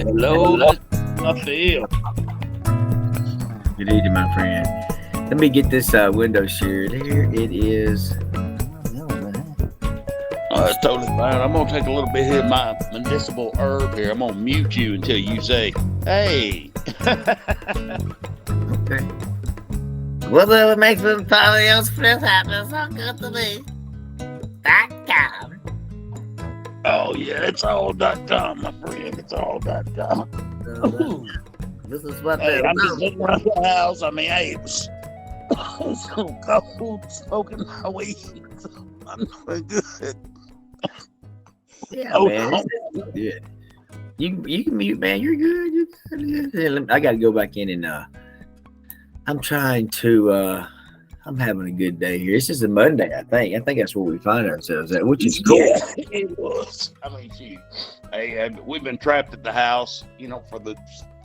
Hello, Mr. Phil. Good evening, my friend. Let me get this window shared. Here it is. Oh, that's totally fine. I'm gonna take a little bit of my medicinal herb here. I'm gonna mute you until you say, "Hey." Okay. Whatever makes somebody else feel happy is so good to me. .com. Oh yeah, it's all.com, my friend. It's all.com. This is what Hey, they're I'm just about. sitting around the house. I mean, hey, it was so cold, smoking my weed. So I'm doing good. Yeah, Oh, man. It's good. You can mute, man. You're good. You're good. I got to go back in and I'm trying to. I'm having a good day here. This is a Monday, I think. I think that's where we find ourselves at, which is cool. yeah, it was. I mean, shoot. Hey, we've been trapped at the house, for the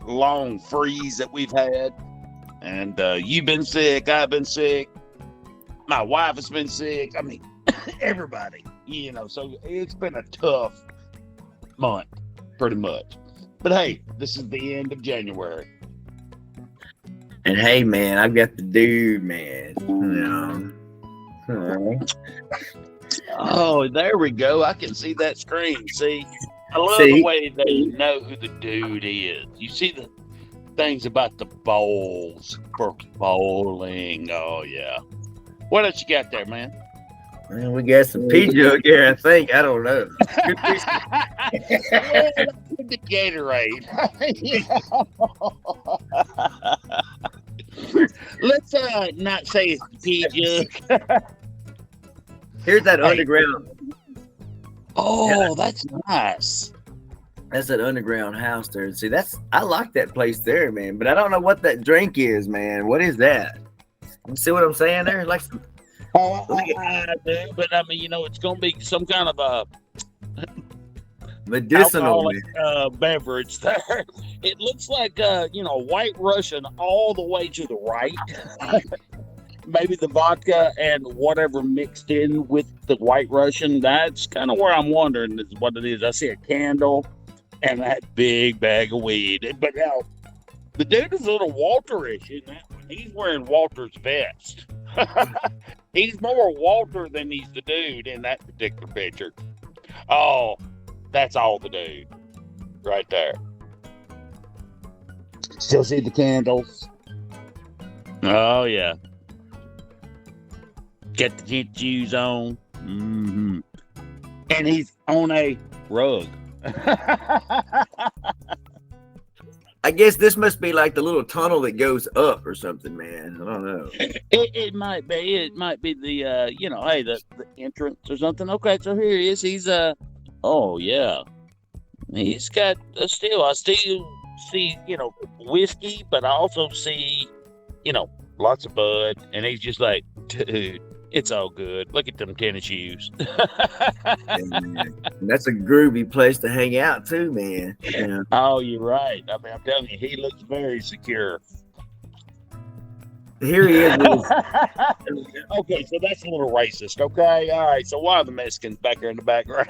long freeze that we've had. And you've been sick. I've been sick. My wife has been sick. I mean, everybody, so it's been a tough month, pretty much. But hey, this is the end of January. And hey, man, I've got the dude, man. Oh, there we go. I can see that screen. See, I love See? the way they know who the dude is. You see the things about the bowls for bowling. Oh, yeah. What else you got there, man? Man, we got some pea jug here, I think. I don't know. Well, the Gatorade. Let's not say it's the pea jug. Here's that underground. Oh, that's nice. That's that underground house there. See, I like that place there, man. But I don't know what that drink is, man. What is that? You see what I'm saying there? Like some, I do, but I mean, it's going to be some kind of a medicinal. alcoholic beverage there. It looks like White Russian all the way to the right. Maybe the vodka and whatever mixed in with the White Russian. That's kind of where I'm wondering is what it is. I see a candle and that big bag of weed. But now the dude is a little Walter-ish, isn't it? He's wearing Walter's vest. He's more Walter than he's the dude in that particular picture. Oh, that's all the dude right there. Still see the candles. Oh, yeah. Get the jet shoes on. Mm-hmm. And he's on a rug. I guess this must be like the little tunnel that goes up or something, man. I don't know. It might be. It might be the, hey, the entrance or something. Okay, so here he is. He's, oh, yeah. He's got I still see, whiskey, but I also see, lots of bud. And he's just like, dude, it's all good. Look at them tennis shoes. And that's a groovy place to hang out too, man. Yeah. Oh, you're right. I mean, I'm telling you, he looks very secure. Here he is. Okay, so that's a little racist. Okay, all right. So why are the Mexicans back there in the background?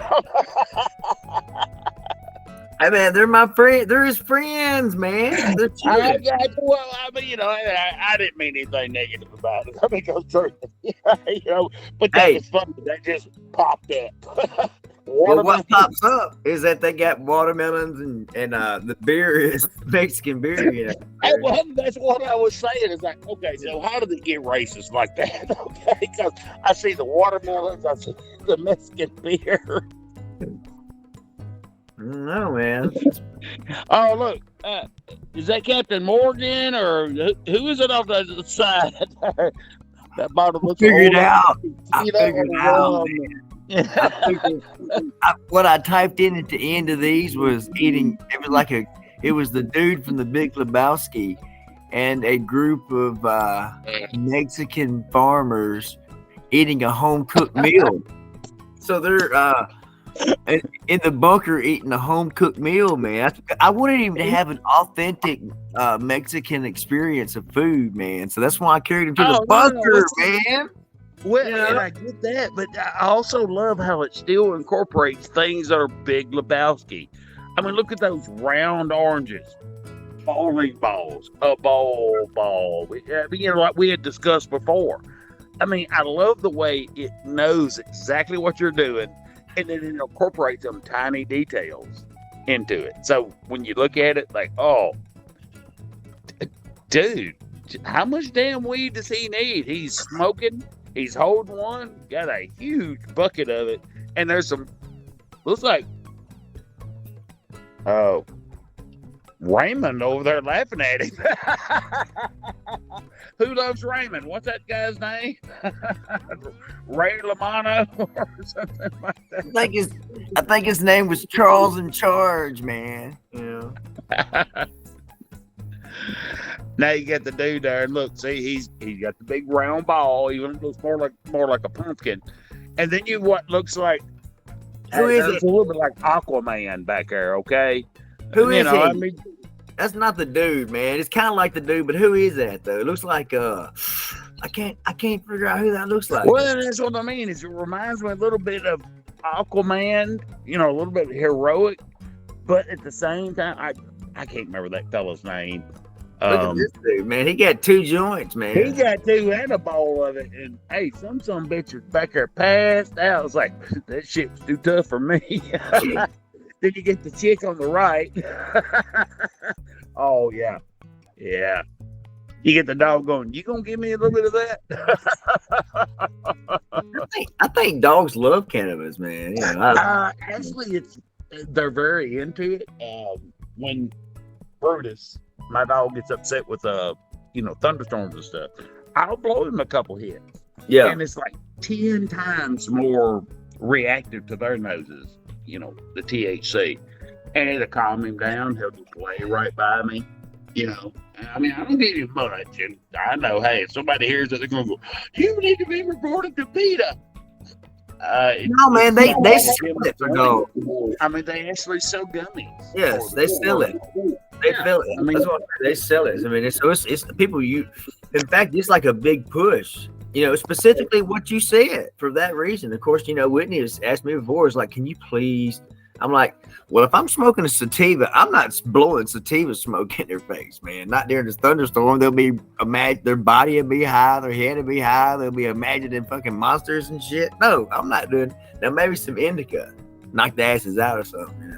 I mean, they're my friend. They're his friends, man. They're I chill. didn't mean anything negative about it. I mean, go true. But that Hey. was funny. That just popped up. Well, what pops up is that they got watermelons and the beer is Mexican beer. Hey, well, that's what I was saying. It's like, okay, so how did it get racist like that? Okay, because I see the watermelons, I see the Mexican beer. No, man. Oh, look, is that Captain Morgan or who is it off the other side? That bottle looks Figured old. out. I You know, figured out. What I typed in at the end of these was eating. It was the dude from the Big Lebowski and a group of Mexican farmers eating a home cooked meal. So they're in the bunker eating a home cooked meal, man. I wanted him to have an authentic Mexican experience of food, man. So that's why I carried him to the bunker, man. Well, Yeah. and I get that, but I also love how it still incorporates things that are Big Lebowski. I mean, look at those round oranges. Bowling balls, a ball. Like we had discussed before. I mean, I love the way it knows exactly what you're doing, and then it incorporates them tiny details into it. So when you look at it, like, oh, dude, how much damn weed does he need? He's smoking, he's holding one, got a huge bucket of it, and there's some, looks like, oh, Raymond over there laughing at him. Who loves Raymond? What's that guy's name? Ray Lamano or something like that. I think his name was Charles in Charge, man. Yeah. Now you get the dude there, and look, see, he's got the big round ball, even looks more like a pumpkin. And then you what looks like Who is it? It's a little bit like Aquaman back there, okay? Who is he? I mean, that's not the dude, man. It's kind of like the dude, but who is that though? It looks like I can't figure out who that looks like. Well, that's what I mean. Is it reminds me a little bit of Aquaman, a little bit heroic, but at the same time, I can't remember that fella's name. Look at this dude, man. He got 2 joints, man. He got 2 and a bowl of it, and hey, some bitches back there passed out. I was like, that shit was too tough for me. Then you get the chick on the right. Oh yeah. You get the dog going, you gonna give me a little bit of that? I think dogs love cannabis, man. Actually, they're very into it. When Brutus, my dog, gets upset with thunderstorms and stuff, I'll blow him a couple hits. Yeah. And it's like 10 times more reactive to their noses, the THC. And it'll calm him down. He'll just lay right by me. I mean, I don't give you much. And I know, hey, if somebody hears it, they're going to go, you need to be reported to PETA. No, man, they sell it for dogs. I mean, they actually sell gummies. Yes, they sell it. They sell it. I mean, that's what they sell it. I mean, it's the people in fact, it's like a big push. Specifically what you said for that reason. Of course, Whitney has asked me before, is like, can you please? I'm like, well, if I'm smoking a sativa, I'm not blowing sativa smoke in their face, man. Not during this thunderstorm. They'll be their body will be high, their head will be high. They'll be imagining fucking monsters and shit. No, I'm not doing. Now maybe some indica, knock the asses out or something.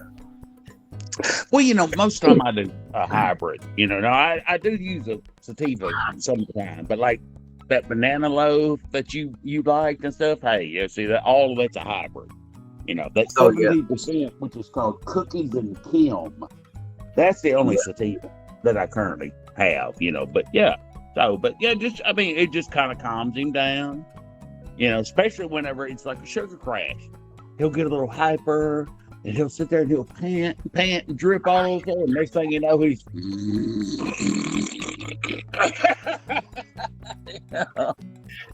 Well, most of the time I do a hybrid. Now I do use a sativa sometimes, but like that banana loaf that you liked and stuff. Hey, see that all of that's a hybrid. That's 70%, which is called Cookies and Kim. That's the only sativa that I currently have. But yeah. It just kind of calms him down. Especially whenever it's like a sugar crash, he'll get a little hyper. And he'll sit there and he'll pant and drip all over. And next thing you know, he's.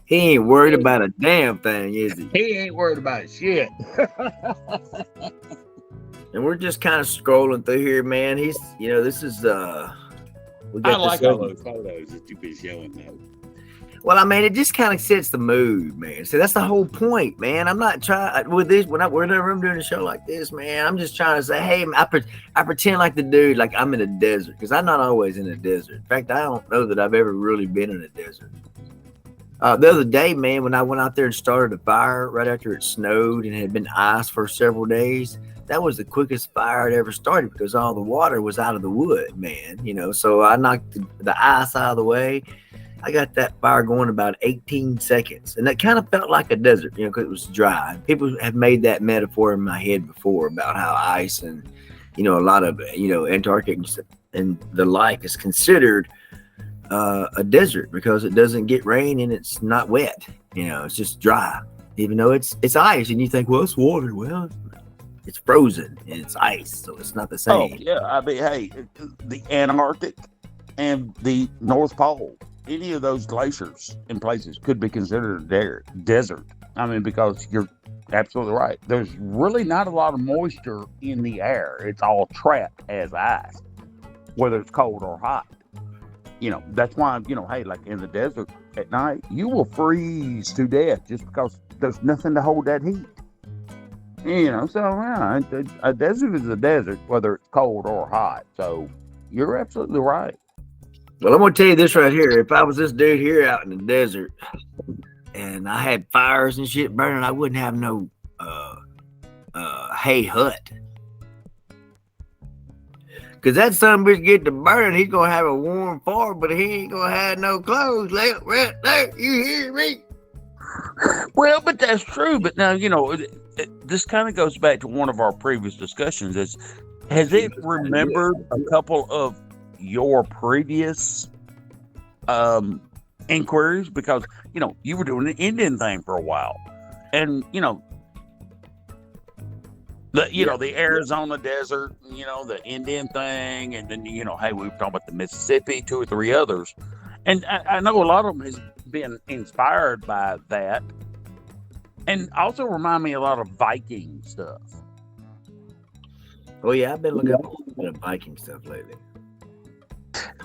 He ain't worried about a damn thing, is he? He ain't worried about shit. And we're just kind of scrolling through here, man. He's, this is. I like all those photos that you've been showing, though. Well, I mean, it just kind of sets the mood, man. So that's the whole point, man. I'm not trying with this whenever I'm doing a show like this, man. I'm just trying to say, hey, I pretend like the dude, like I'm in a desert, because I'm not always in a desert. In fact, I don't know that I've ever really been in a desert. The other day, man, when I went out there and started a fire right after it snowed and it had been ice for several days, that was the quickest fire I'd ever started because all the water was out of the wood, man. So I knocked the ice out of the way. I got that fire going about 18 seconds. And that kind of felt like a desert, because it was dry. People have made that metaphor in my head before about how ice and, a lot of, Antarctic and the like is considered a desert because it doesn't get rain and it's not wet. It's just dry, even though it's ice. And you think, well, it's water. Well, it's frozen and it's ice, so it's not the same. Oh, yeah. I mean, hey, the Antarctic and the North Pole. Any of those glaciers in places could be considered a desert. I mean, because you're absolutely right. There's really not a lot of moisture in the air. It's all trapped as ice, whether it's cold or hot. That's why, hey, like in the desert at night, you will freeze to death just because there's nothing to hold that heat. So yeah, a desert is a desert, whether it's cold or hot. So you're absolutely right. Well, I'm gonna tell you this right here. If I was this dude here out in the desert and I had fires and shit burning, I wouldn't have no hay hut. Cause that son bitch get to burning, he's gonna have a warm fire, but he ain't gonna have no clothes left right there. You hear me? Well, but that's true. But now, this kind of goes back to one of our previous discussions. Has it remembered a couple of your previous inquiries? Because, you were doing the Indian thing for a while. And, the Arizona desert, the Indian thing. And then, hey, we were talking about the Mississippi, 2 or 3 others. And I know a lot of them has been inspired by that. And also remind me a lot of Viking stuff. Oh yeah, I've been looking at a little bit of Viking stuff lately.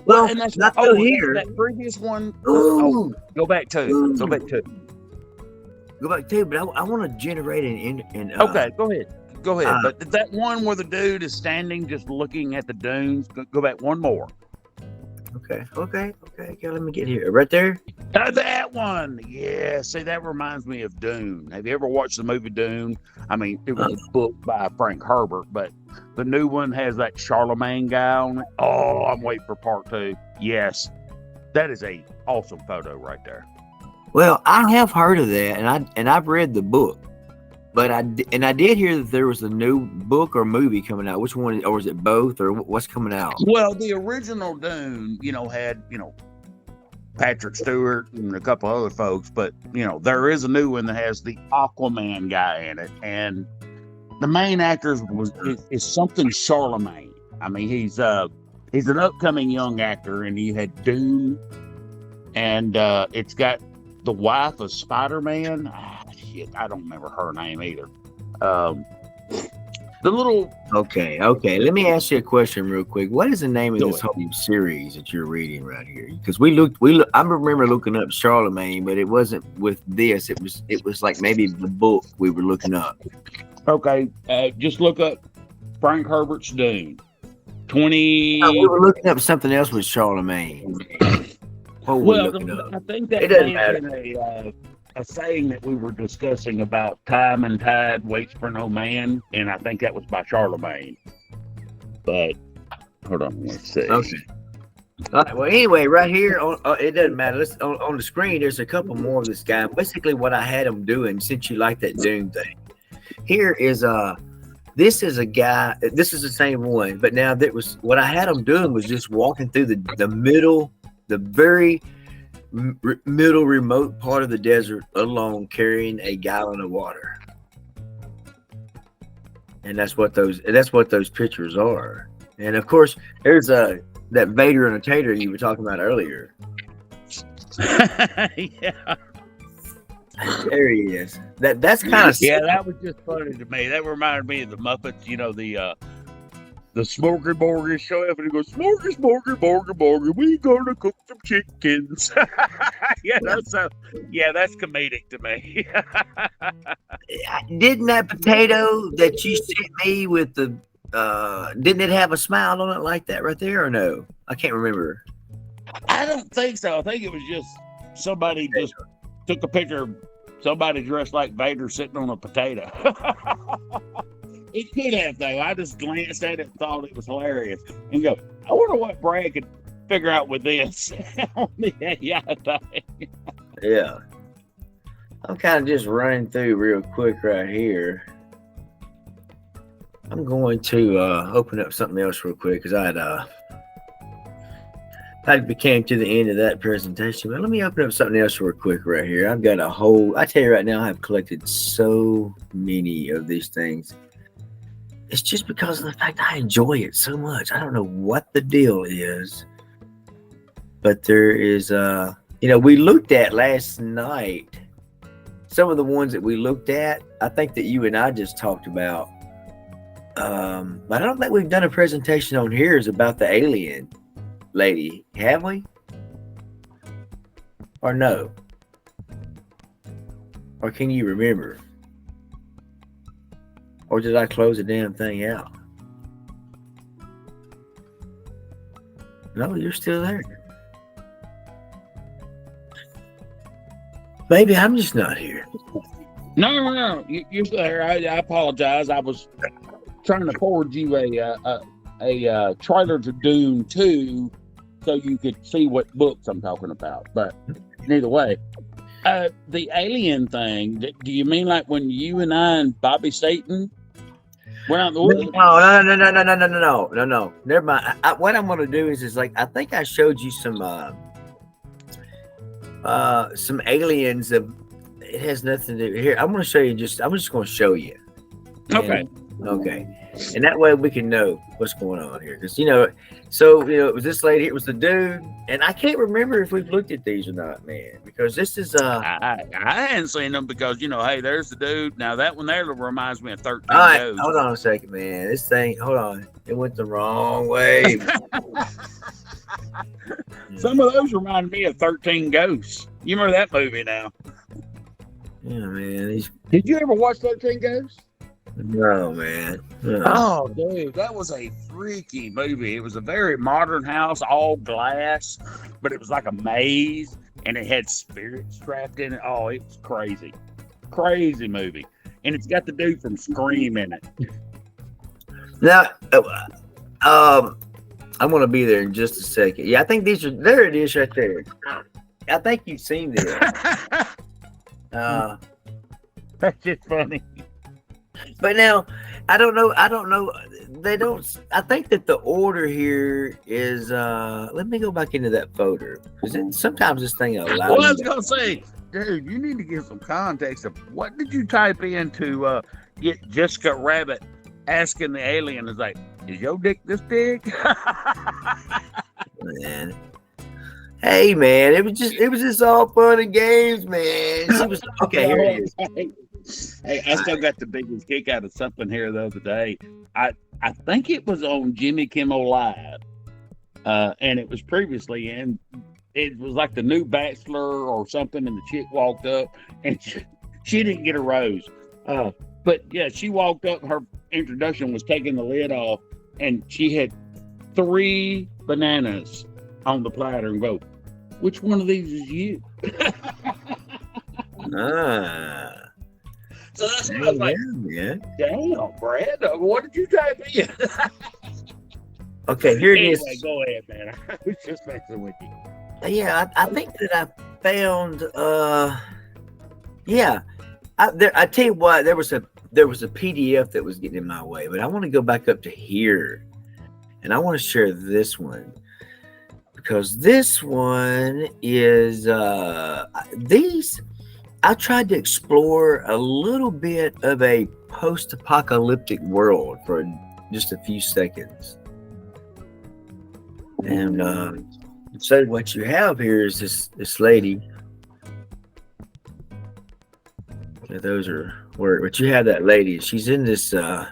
Well, and that's not here. That previous one. Ooh. Go back to. Go back to. But I want to generate an okay, go ahead. But that one where the dude is standing just looking at the dunes. Go back one more. Okay. Let me get here. Right there. That one. Yeah. See, that reminds me of Dune. Have you ever watched the movie Dune? I mean, it was a book by Frank Herbert, but the new one has that Charlemagne guy on it. Oh, I'm waiting for part 2. Yes. That is a awesome photo right there. Well, I have heard of that, and I've read the book. But I did hear that there was a new book or movie coming out. Which one, or is it both, or what's coming out? Well, the original Dune, had, Patrick Stewart and a couple other folks, but there is a new one that has the Aquaman guy in it, and the main actor is something Charlemagne. I mean, he's an upcoming young actor, and he had Dune, and it's got the wife of Spider-Man. I don't remember her name either. The little. Okay. Let me ask you a question real quick. What is the name of this whole series that you're reading right here? Because I remember looking up Charlemagne, but it wasn't with this. It was like maybe the book we were looking up. Okay, just look up Frank Herbert's Dune. 20. No, we were looking up something else with Charlemagne. I think that may have been a saying that we were discussing about time and tide waits for no man, and I think that was by Charlemagne. But hold on, let's see. Okay. All right, well, anyway, right here, it doesn't matter. On the screen, there's a couple more of this guy. Basically, what I had him doing, since you like that Dune thing, here is this is a guy. This is the same one, but now that was what I had him doing was just walking through the middle, the very middle remote part of the desert alone, carrying a gallon of water, and that's what those pictures are. And of course, there's that Vader and a Tater you were talking about earlier. Yeah, there he is. That's kind of that was just funny to me. That reminded me of the Muppets. The Smorgy Borgy show up and he goes, Smorgy, Smorgy, Borgy, Borgy, we gonna cook some chickens. That's comedic to me. Didn't that potato that you sent me with the, didn't it have a smile on it like that right there or no? I can't remember. I don't think so. I think it was just somebody just took a picture of somebody dressed like Vader sitting on a potato. It could have, though. I just glanced at it and thought it was hilarious. And go, I wonder what Brad could figure out with this on the AI thing. Yeah. I'm kind of just running through real quick right here. I'm going to open up something else real quick because I came to the end of that presentation. But let me open up something else real quick right here. I've got I tell you right now, I've collected so many of these things. It's just because of the fact I enjoy it so much. I don't know what the deal is, but there is, we looked at last night, some of the ones that we looked at, I think that you and I just talked about. But I don't think we've done a presentation on here is about the alien lady, have we? Or no? Or can you remember? Or did I close the damn thing out? No, you're still there. Maybe I'm just not here. No. You're there. I apologize. I was trying to forward you a trailer to Dune 2 so you could see what books I'm talking about. But either way, the alien thing, do you mean like when you and I and Bobby Satan went out the woods? No. Never mind. What I'm going to do is like, I think I showed you some aliens of, it has nothing to do here. I'm going to show you I'm just going to show you. Okay. And that way we can know what's going on here. Because, it was this lady, it was the dude. And I can't remember if we've looked at these or not, man. Because this is... I hadn't seen them because, hey, there's the dude. Now, that one there reminds me of 13 all right, Goes. hold on a second, man. This thing, hold on. It went the wrong way. Some of those remind me of 13 Ghosts. You remember that movie now? Yeah, man. Did you ever watch 13 Ghosts? No, man. No. Oh, dude, that was a freaky movie. It was a very modern house, all glass, but it was like a maze, and it had spirits trapped in it. Oh, it was crazy. Crazy movie. And it's got the dude from Scream in it. Now, I'm going to be there in just a second. Yeah, I think there it is right there. I think you've seen this. That's just funny. But now, I don't know. They don't. I think that the order here is. Let me go back into that photo because sometimes this thing allows. Well, I was gonna say, dude, you need to give some context of what did you type in to get Jessica Rabbit asking the alien? Is like, is your dick this big? Man. Hey, man, it was just all fun and games, man. She was okay. Here it is. Hey, I still got the biggest kick out of something here the other day. I think it was on Jimmy Kimmel Live, and it was previously, and it was like the new Bachelor or something, and the chick walked up, and she didn't get a rose. But yeah, she walked up, her introduction was taking the lid off, and she had 3 bananas on the platter and go, which one of these is you? So that's what I was like, damn, Brad, what did you type in? Okay, here it is. Anyway, go ahead, man. I was just messing with you. Yeah, I think that I found, I tell you what, there was a PDF that was getting in my way, but I want to go back up to here, and I want to share this one. Because this one is I tried to explore a little bit of a post-apocalyptic world for just a few seconds. And so what you have here is this lady. Okay, those are where, but you have that lady. She's in this town.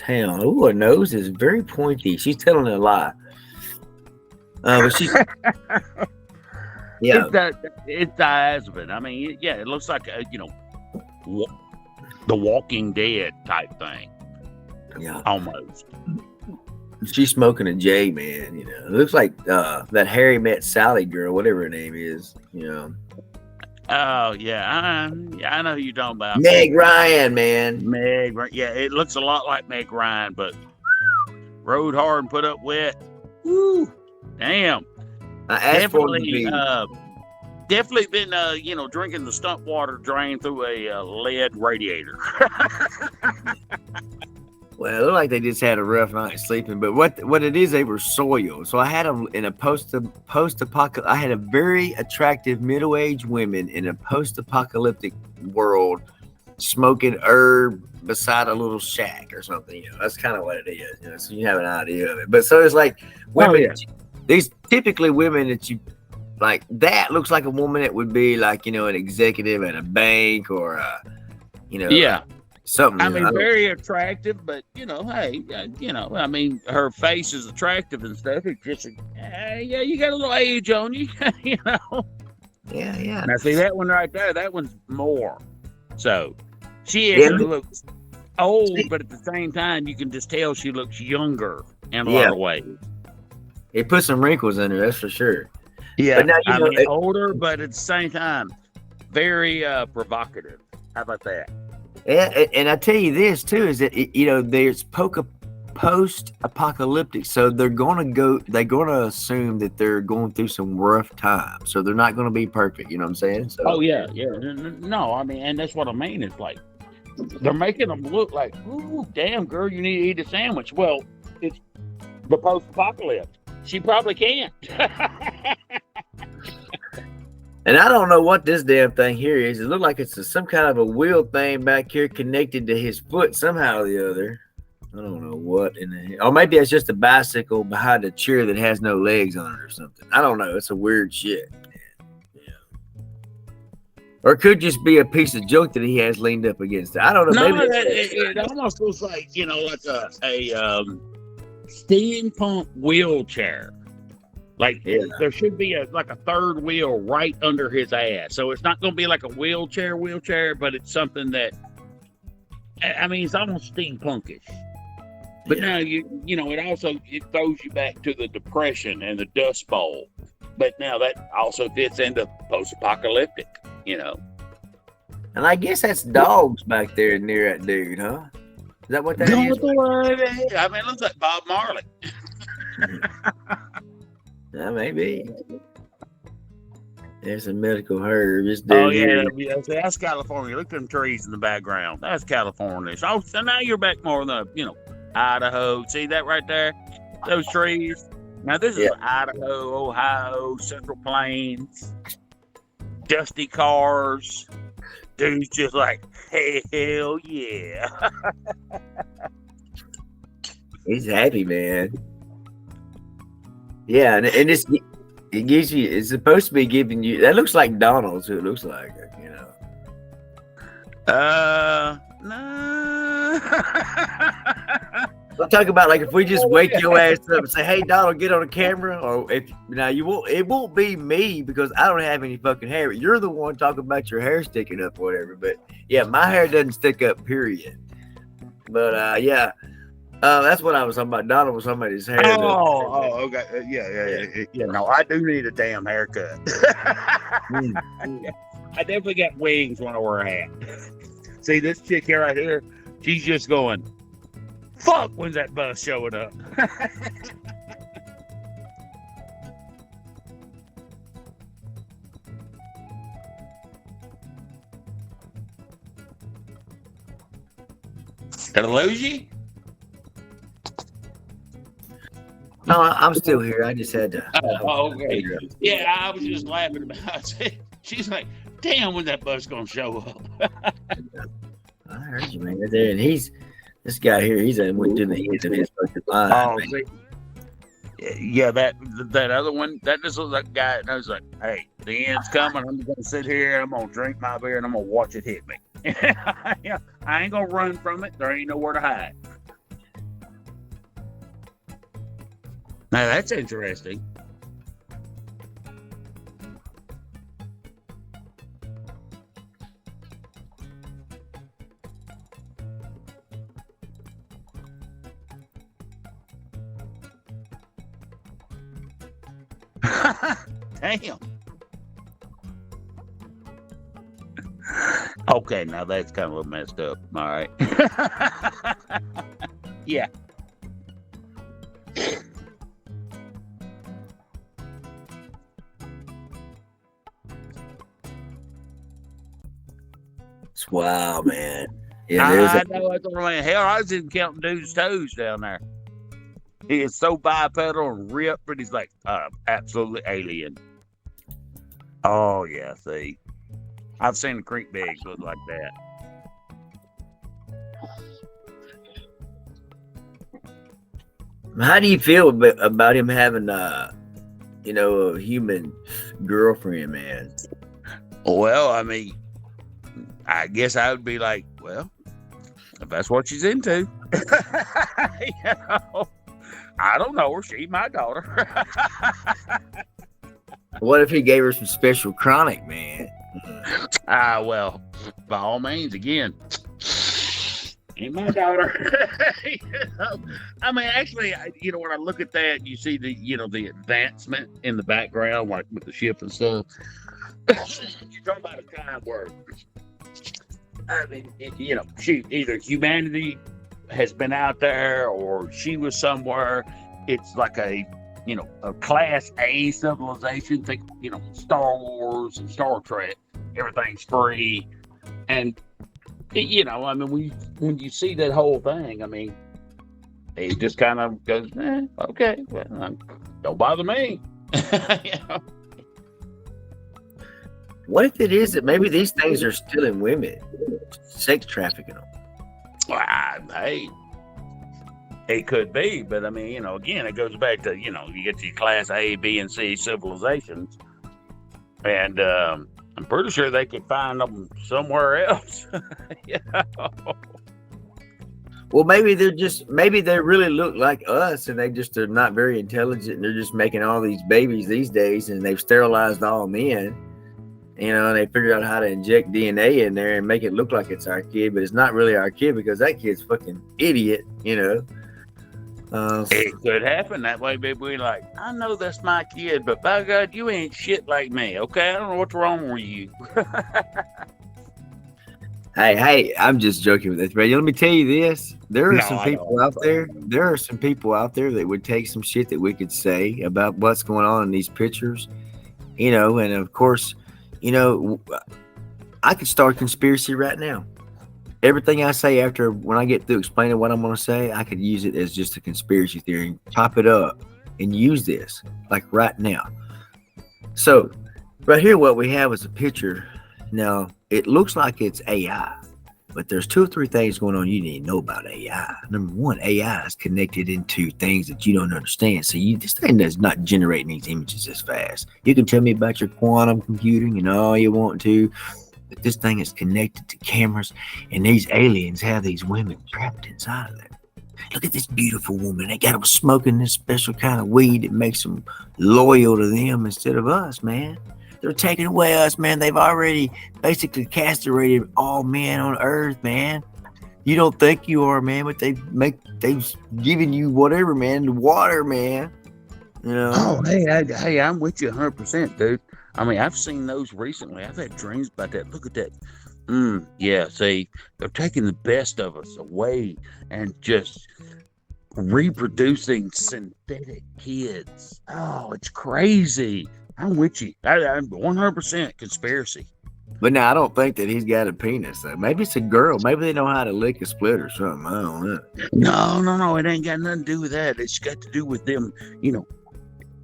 Oh, her nose is very pointy. She's telling a lie. But she's yeah. It's the husband. I mean, yeah, it looks like the Walking Dead type thing. Yeah, almost. She's smoking a J, man. It looks like that Harry Met Sally girl, whatever her name is. Oh yeah, I know who you're talking about. Meg Ryan, man. Meg, yeah, it looks a lot like Meg Ryan, but rode hard and put up wet. Woo. Damn. Definitely been drinking the stump water drained through a lead radiator. Well, it looked like they just had a rough night sleeping, but what it is, they were soiled. So I had them in a post-apocalyptic. I had a very attractive middle-aged women in a post-apocalyptic world smoking herb beside a little shack or something. That's kind of what it is. So you have an idea of it. But so it's like women. These typically women that you like, that looks like a woman that would be like, an executive at a bank or, something. I mean, very attractive, but, hey, I mean, her face is attractive and stuff. It's just, you got a little age on you, Yeah. Now, see that one right there, that one's more. So she actually looks old, but at the same time, you can just tell she looks younger in a Yeah. lot of ways. It put some wrinkles in her, that's for sure. Yeah, But now I mean, older, but at the same time, very provocative. How about that? and I tell you this too is that there's post-apocalyptic, so they're gonna assume that they're going through some rough times, so they're not gonna be perfect. You know what I'm saying? So Oh yeah, yeah. No, I mean, and that's what I mean. It's like they're making them look like, ooh, damn girl, you need to eat a sandwich. Well, it's the post-apocalypse. She probably can't. And I don't know what this damn thing here is. It looked like it's some kind of a wheel thing back here connected to his foot somehow or the other. I don't know what in the or maybe it's just a bicycle behind a chair that has no legs on it or something. I don't know. It's a weird shit. Yeah. Or it could just be a piece of junk that he has leaned up against it. I don't know. No, Maybe it almost looks like like a steampunk wheelchair. Like there should be a third wheel right under his ass. So it's not going to be like a wheelchair, but it's something that I mean, it's almost steampunkish. But now it throws you back to the Depression and the Dust Bowl. But now that also fits into post-apocalyptic, And I guess that's dogs back there near that dude, huh? Is that what that is? I mean, it looks like Bob Marley. Yeah, maybe. There's a medical herb. Oh yeah, that's California. Look at them trees in the background. That's California. So now you're back more in the Idaho. See that right there? Those trees. Now this is Idaho, Ohio, Central Plains. Dusty cars. Dude's just like, hell yeah. He's happy, man. Yeah, and it gives you. It's supposed to be giving you. That looks like Donald's. It looks like No. I'm talking about like if we just wake your ass up and say, "Hey, Donald, get on the camera," or if you won't. It won't be me because I don't have any fucking hair. You're the one talking about your hair sticking up or whatever. But yeah, my hair doesn't stick up. Period. But yeah. That's what I was talking about. Donald was talking about his hair. Okay. Yeah. No, I do need a damn haircut. I definitely got wings when I wear a hat. See, this chick here right here, she's just going, fuck, when's that bus showing up? Did I lose you? No, I'm still here. I just had to. Okay. Yeah, I was just laughing about it. She's like, damn, when that bus gonna show up? I heard you, man. There, and this guy here. He's went to the end of his fucking line. Yeah, that other one, that just looks like a guy that knows, like, hey, the end's coming. I'm gonna sit here. I'm gonna drink my beer and I'm gonna watch it hit me. Yeah, I ain't gonna run from it. There ain't nowhere to hide. Now that's interesting. Damn. Okay, now that's kind of a little messed up. All right. Yeah. Wow, man. Yeah, I know that's what I mean. Hell, I was even counting dude's toes down there. He is so bipedal and ripped, but he's like absolutely alien. Oh yeah, see, I've seen the creek bigs look like that. How do you feel about him having a human girlfriend, man? Well, I mean, I guess I would be like, well, if that's what she's into, I don't know her. She's my daughter. What if he gave her some special chronic, man? Well, by all means, again, Ain't my daughter. You know? I mean, actually, when I look at that, you see the advancement in the background, like with the ship and stuff. You're talking about a time where, I mean, either humanity has been out there or she was somewhere. It's like a class A civilization. Think, Star Wars and Star Trek. Everything's free, and I mean, when you see that whole thing, I mean, it just kind of goes, okay, well, don't bother me. What if it is that maybe these things are stealing women, sex trafficking them? Well, hey, it could be, but I mean, again, it goes back to, you get your class A, B, and C civilizations, and I'm pretty sure they could find them somewhere else. Well, maybe they really look like us, and they're not very intelligent, and they're just making all these babies these days, and they've sterilized all men. And they figured out how to inject DNA in there and make it look like it's our kid, but it's not really our kid because that kid's fucking idiot. It could happen that way, baby. We're like, I know that's my kid, but by God, you ain't shit like me, okay? I don't know what's wrong with you. Hey, I'm just joking with this, but let me tell you this. There are some people out there that would take some shit that we could say about what's going on in these pictures, and of course, I could start a conspiracy right now. Everything I say when I get through explaining what I'm going to say, I could use it as just a conspiracy theory, chop it up, and use this like right now. So, right here, what we have is a picture. Now, it looks like it's AI, but there's 2 or 3 things going on you need to know about AI. Number one, AI is connected into things that you don't understand. So this thing is not generating these images as fast. You can tell me about your quantum computing and all you want to, but this thing is connected to cameras, and these aliens have these women trapped inside of there. Look at this beautiful woman. They got them smoking this special kind of weed that makes them loyal to them instead of us, man. They're taking away us, man. They've already basically castrated all men on Earth, man. You don't think you are, man, but they've given you whatever, man, the water, man. Oh, hey, I'm with you 100%, dude. I mean, I've seen those recently. I've had dreams about that. Look at that. Yeah, see, they're taking the best of us away and just reproducing synthetic kids. Oh, it's crazy. I'm with you. I'm 100% conspiracy. But now I don't think that he's got a penis. Though. Maybe it's a girl. Maybe they know how to lick a split or something. I don't know. No. It ain't got nothing to do with that. It's got to do with them.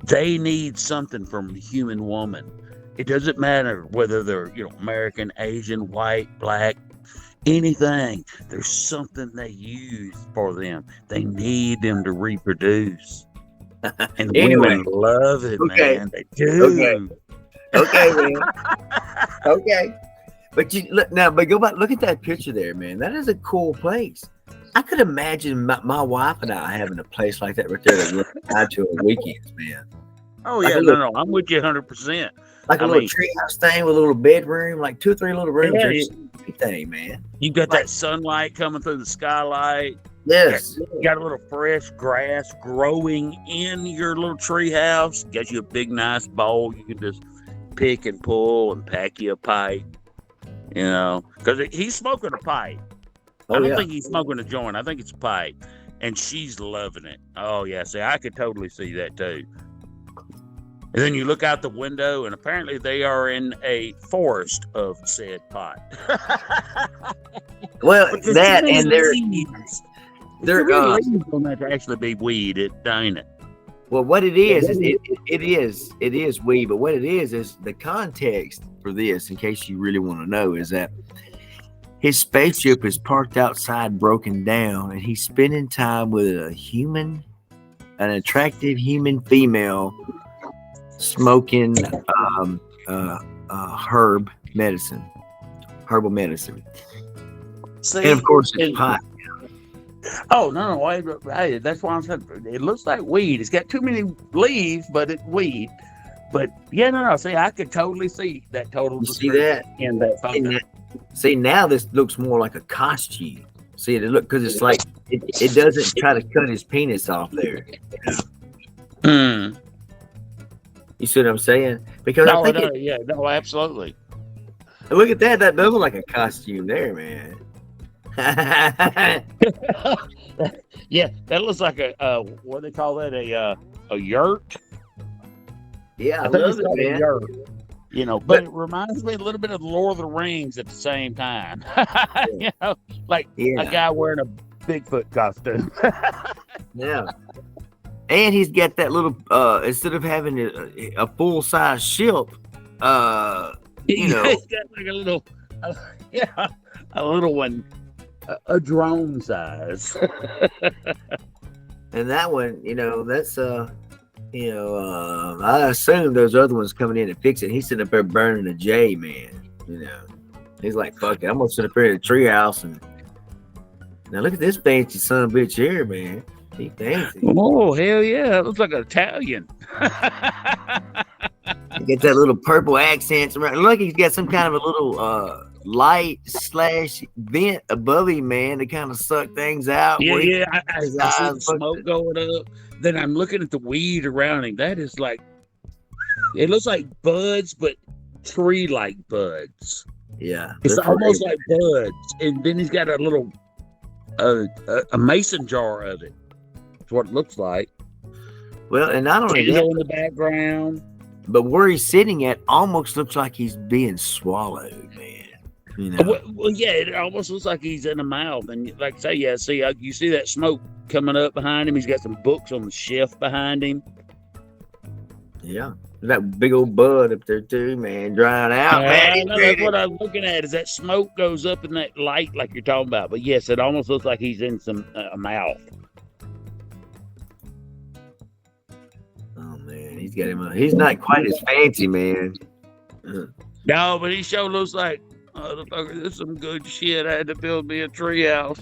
They need something from the human woman. It doesn't matter whether they're, American, Asian, white, black, anything. There's something they use for them. They need them to reproduce. And women love it, man. They do. Okay, man. Okay. But go back. Look at that picture there, man. That is a cool place. I could imagine my wife and I having a place like that right there that we're out to on weekends, man. Oh, yeah. No. I'm with you 100%. Like a little treehouse thing with a little bedroom, like 2 or 3 little rooms. Yeah, thing, man. You got that sunlight coming through the skylight. Yes. You got a little fresh grass growing in your little tree house. Got you a big, nice bowl. You can just pick and pull and pack you a pipe, because he's smoking a pipe. I don't think he's smoking a joint. I think it's a pipe. And she's loving it. Oh, yeah. See, I could totally see that, too. And then you look out the window, and apparently they are in a forest of said pot. Well, that and they're going to actually be weed, ain't it? Well, what it is it is weed, but what it is the context for this, in case you really want to know, is that his spaceship is parked outside, broken down, and he's spending time with an attractive human female, smoking herbal medicine. See, and of course it's pot. Oh, no. Hey, that's why I'm saying it looks like weed. It's got too many leaves, but it's weed. But yeah, no. See, I could totally see that total. You see that in that photo. See, now this looks more like a costume. see it. Look, because it's like it doesn't try to cut his penis off there. Hmm. You see what I'm saying? Because I think no, absolutely. look at that. That does look like a costume there, man. Yeah, that looks like a what do they call that? A yurt. Yeah, I I think love it's it, called a man. yurt. You know, but it reminds me a little bit of Lord of the Rings at the same time. You know, like a guy wearing a Bigfoot costume. Yeah. And he's got that little instead of having a full size ship, you know, He's got like a little, a little one, a drone size. and that one, you know, that's I assume those other ones coming in and fix it. He's sitting up there burning a J, man. You know, he's like, fuck it, I'm gonna sit up here in a treehouse and now look at this fancy son of a bitch here, man. He fancy. Oh hell yeah! It looks like an Italian. He gets that little purple accents around. Look, he's got some kind of a little light / vent above him, man, to kind of suck things out. Yeah. I see the smoke going up. Then I'm looking at the weed around him. That is like, it looks like buds, but tree-like buds. Yeah, it's almost like buds. And then he's got a little a mason jar of it. That's what it looks like. Well, and not only that, that, in the background, but where he's sitting at almost looks like he's being swallowed, man. You know? Well, yeah, it almost looks like he's in the mouth. And like I say, you see that smoke coming up behind him. He's got some books on the shelf behind him. Yeah. That big old bud up there too, man, drying out. Man, that's what I'm looking at. Is that smoke goes up in that light, like you're talking about? But yes, it almost looks like he's in some a mouth. Oh man, he's got him. He's not quite as fancy, man. No, but he sure looks like, motherfucker, this is some good shit. I had to build me a treehouse.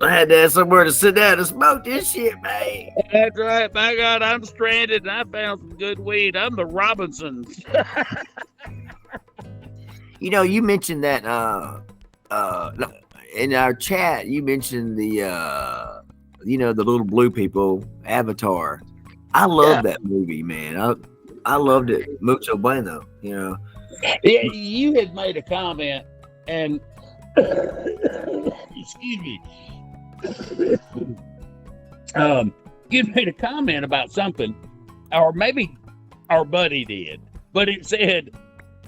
I had to have somewhere to sit down and smoke this shit, man. That's right. My God, I'm stranded and I found some good weed. I'm the Robinsons. You know, you mentioned that in our chat, you mentioned the the little blue people, Avatar. I love that movie, man. I loved it. Mucho bueno, you know. Yeah, you had made a comment and excuse me. You made a comment about something, or maybe our buddy did, but it said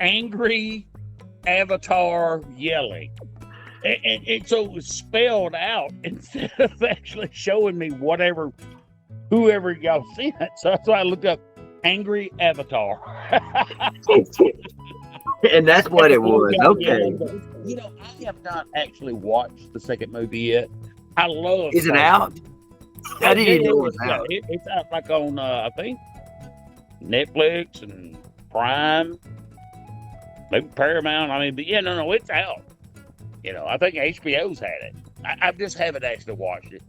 angry Avatar yelling. And so it was spelled out instead of actually showing me whoever y'all sent. So that's why I looked up angry Avatar. And that's what it was. Okay. You know, I have not actually watched the second movie yet. I love. Is it out? I didn't even know it was out. It's out like on I think Netflix and Prime, maybe Paramount. I mean, but yeah, no, it's out. You know, I think HBO's had it. I just haven't actually watched it.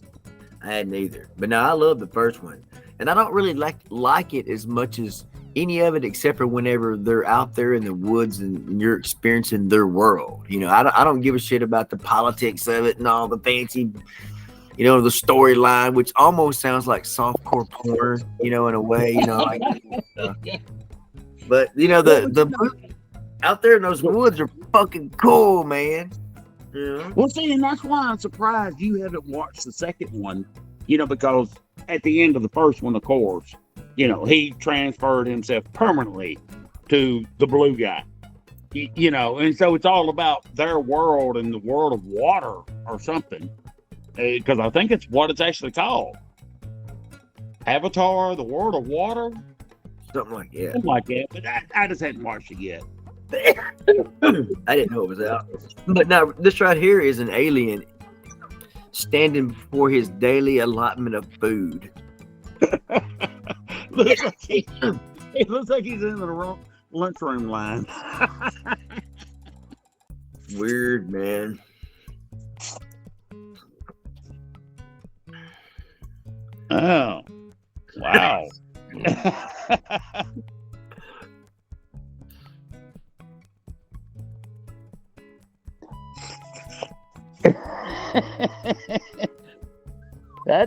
I hadn't either. But no, I love the first one, and I don't really like it as much as any of it, except for whenever they're out there in the woods and you're experiencing their world. You know, I don't give a shit about the politics of it and all the fancy, the storyline, which almost sounds like softcore porn, in a way, like, but the out there in those woods are fucking cool, man. Yeah. Well, see, and that's why I'm surprised you haven't watched the second one, because at the end of the first one, of course, he transferred himself permanently to the blue guy, and so it's all about their world and the world of water or something, because I think it's what it's actually called. Avatar, the world of water? Something like that. Something like that, but I just hadn't watched it yet. I didn't know it was out. But now, this right here is an alien standing before his daily allotment of food. It looks like he's in the lunchroom line. Weird, man. Oh, wow.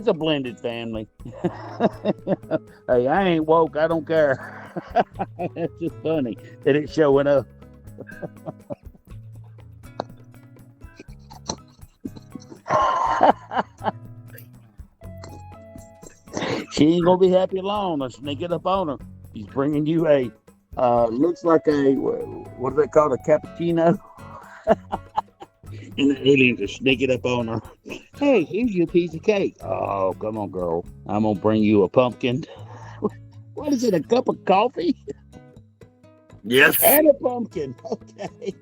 That's a blended family. Hey, I ain't woke. I don't care. That's just funny that it's showing up. She ain't gonna be happy alone. Let's sneak it up on her. He's bringing you a looks like a what do they call it, a cappuccino? And the aliens are sneaking up on her. Hey, here's your piece of cake. Oh, come on, girl. I'm gonna bring you a pumpkin. What is it? A cup of coffee Yes. and a pumpkin. Okay.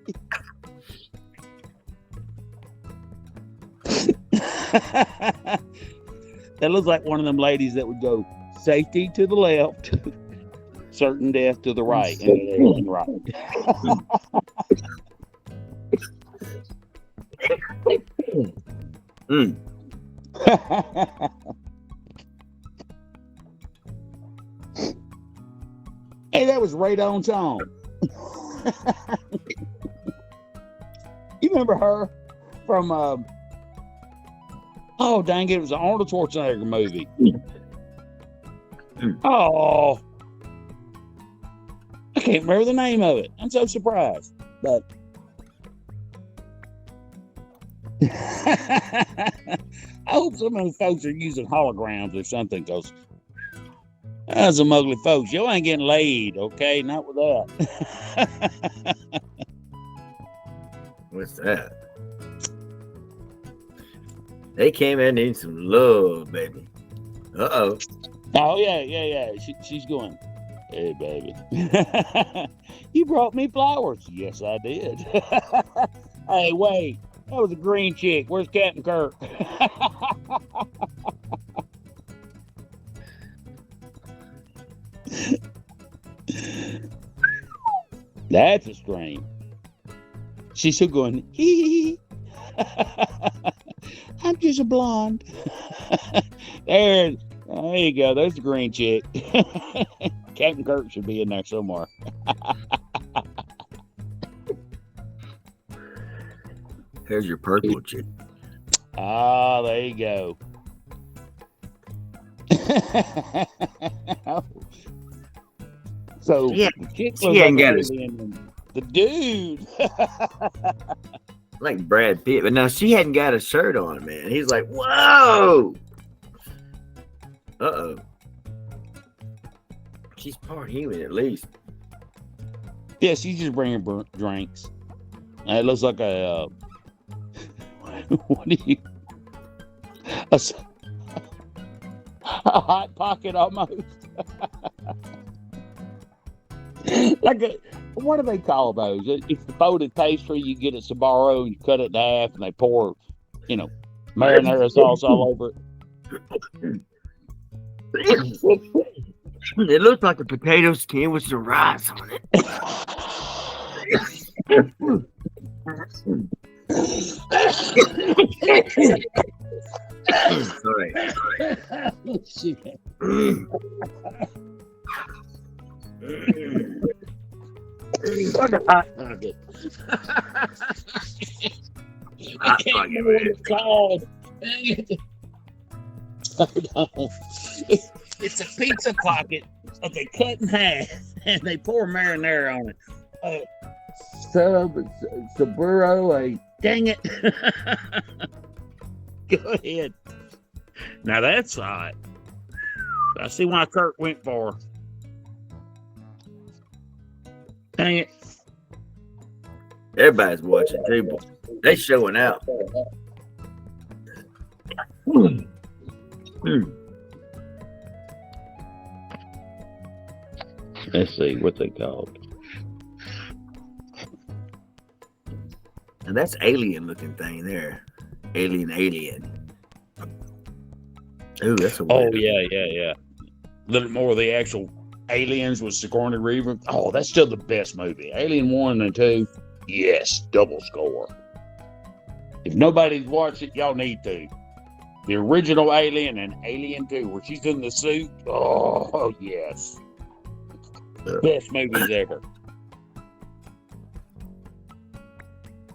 That looks like one of them ladies that would go safety to the left, certain death to the right, and right. Mm. Hey, that was right on song. You remember her from? Oh, dang it! It was an Arnold Schwarzenegger movie. Oh, I can't remember the name of it. I'm so surprised, but. I hope some of those folks are using holograms or something, because that's some ugly folks. You ain't getting laid, okay? Not with that. What's that? They came in needing some love, baby. Uh-oh. Oh, yeah. She's going, hey, baby. You brought me flowers. Yes, I did. Hey, wait. That was a green chick. Where's Captain Kirk? That's a strain. She's still going, hee. I'm just a blonde. There you go. There's the green chick. Captain Kirk should be in there somewhere. Here's your purple chick. Ah, there you go. So Yeah, the chick she looks ain't like got an it. alien, and the dude. Like Brad Pitt, but now she hadn't got a shirt on, man. He's like, whoa. Uh-oh. She's part human at least. Yeah, she's just bringing drinks. It looks like a what do you a hot pocket almost. Like what do they call those? It's the folded pastry. You get at Sbarro and you cut it in half, and they pour, marinara sauce all over it. It looks like a potato skin with some rice on it. Sorry. Like a hot pocket. I Hot can't pocket, remember what man. it's called. Dang it. Hold on. It's a pizza pocket that they cut in half and they pour marinara on it. Sbarro, dang it. Go ahead. Now that's hot. I see why Kurt went for her. Dang it. Everybody's watching too, but they showing out. Let's see what they called. And that's alien looking thing there. Alien. Ooh, that's a Oh, weird. yeah. A little more of the actual aliens with Sigourney Weaver. Oh, that's still the best movie. Alien 1 and 2. Yes, double score. If nobody's watched it, y'all need to. The original Alien and Alien 2, where she's in the suit. Oh, yes. Best movies ever.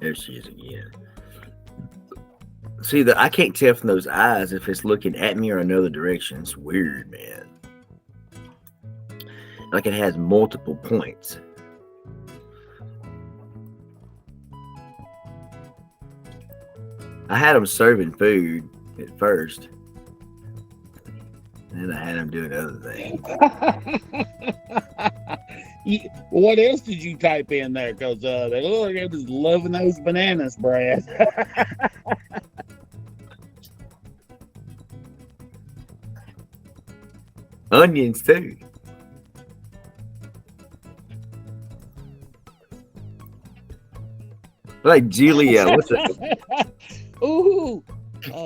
There she is again. See, I can't tell from those eyes if it's looking at me or another direction. It's weird, man. Like it has multiple points. I had them serving food at first. And then I had them doing other things. What else did you type in there? Because they look like they was loving those bananas, Brad. Onions, too. Like Julia, what's that? Ooh,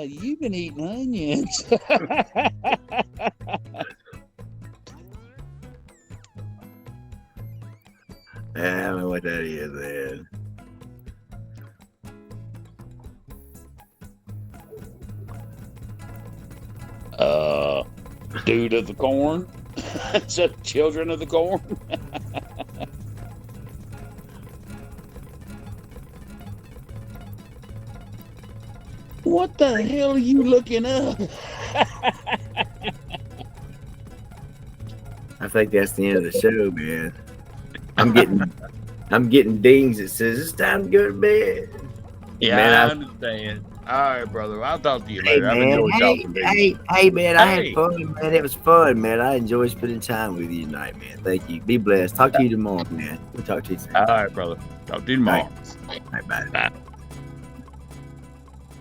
you've been eating onions. I don't know what that is, man. Dude of the corn. So children of the corn. What the hell are you looking up? I think that's the end of the show, man. I'm getting dings that says it's time to go to bed. Yeah, Man, I understand. All right, brother. I'll talk to you later. I've man, enjoyed talking to you. hey, man, I Hey. had fun, man. It was fun, man. I enjoyed spending time with you tonight, man. Thank you. Be blessed. Talk to you tomorrow, man. We'll talk to you soon. All right, brother. Talk to you tomorrow. All right, bye. Bye.